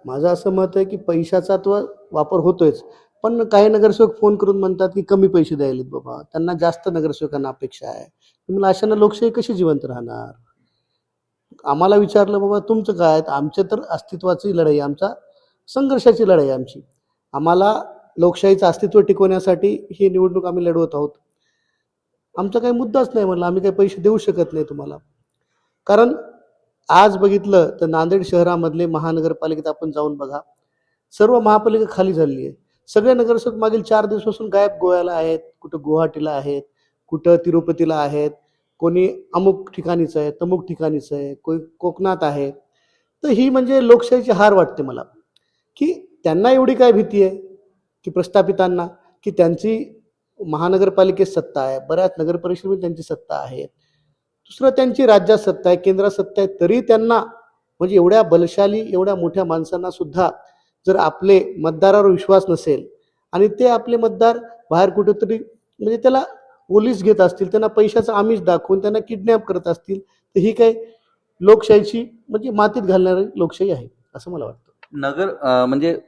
माझं असं मत आहे की पैशाचा तो वापर होतोयच. पण काही नगरसेवक फोन करून म्हणतात की कमी पैसे द्यायलेत बाबा. त्यांना जास्त नगरसेवकांना अपेक्षा आहे. म्हणलं अशानं लोकशाही कशी जिवंत राहणार? आम्हाला विचारलं बाबा तुमचं काय? तर आमच्या तर अस्तित्वाची लढाई, आमचा संघर्षाची लढाई आमची. आम्हाला लोकशाहीचं अस्तित्व टिकवण्यासाठी ही निवडणूक आम्ही लढवत आहोत. आमचा काही मुद्दाच नाही म्हणलं, आम्ही काही पैसे देऊ शकत नाही तुम्हाला. कारण आज बघितलं तर नांदेड शहरामधले महानगरपालिकेत आपण जाऊन बघा. सर्व महापालिका खाली झालेली आहे. सगळे नगरसेवक मागील 4 दिवसापासून गायब गोव्याला आहेत, कुठं गुवाहाटीला आहेत, कुठं तिरुपतीला आहेत, कोणी अमुक ठिकाणीच आहे, तमुक ठिकाणीच आहे, कोणी कोकणात आहे. तर ही म्हणजे लोकशाहीची हार वाटते मला, की त्यांना एवढी काय भीती आहे, की प्रस्थापितांना, की त्यांची महानगरपालिकेत सत्ता आहे, बऱ्याच नगरपरिषदेमध्ये त्यांची सत्ता आहे. दुसरं त्यांची राज्यात सत्ता आहे, केंद्रात सत्ता आहे, तरी त्यांना म्हणजे एवढ्या बलशाली, एवढ्या मोठ्या माणसांना सुद्धा जर आपले मतदारावर विश्वास नसेल आणि ते आपले मतदार बाहेर कुठेतरी म्हणजे त्याला पोलीस घेत असतील, त्यांना पैशाचं आमिष दाखवून त्यांना किडनॅप करत असतील, तर ही काय लोकशाहीची म्हणजे मातीत घालणारी लोकशाही आहे, असं मला वाटतं. म्हणजे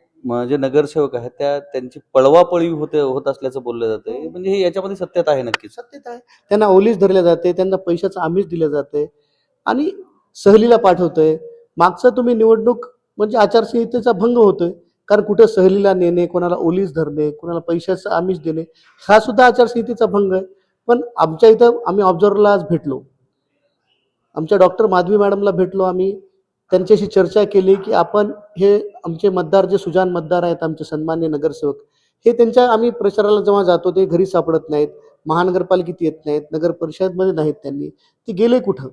जे नगरसेवक आहेत त्यांची पळवापळी होत असल्याचं बोललं जातंय. म्हणजे हे याच्यामध्ये सत्यता आहे नक्कीच. सत्यता आहे. त्यांना ओलीस धरल्या जाते, त्यांना पैशाचं आमिष दिलं जाते आणि सहलीला पाठवतोय. मागचं तुम्ही निवडणूक म्हणजे आचारसंहितेचा भंग होतोय. कारण कुठं सहलीला नेणे, कोणाला ओलीस धरणे, कोणाला पैशाचं आमिष देणे, हा सुद्धा आचारसंहितेचा भंग आहे. पण आमच्या इथं आम्ही ऑब्झर्व्हरला आज भेटलो. आमच्या डॉक्टर माधवी मॅडमला भेटलो आम्ही. त्यांच्याशी चर्चा केली, की आपण हे आमचे मतदार जे सुजाण मतदार आहेत, आमचे सन्मान्य नगरसेवक, हे त्यांच्या आम्ही प्रचाराला जेव्हा जातो ते घरी सापडत नाहीत, महानगरपालिकेत येत नाहीत, नगर परिषदमध्ये नाहीत त्यांनी. ते गेले कुठं?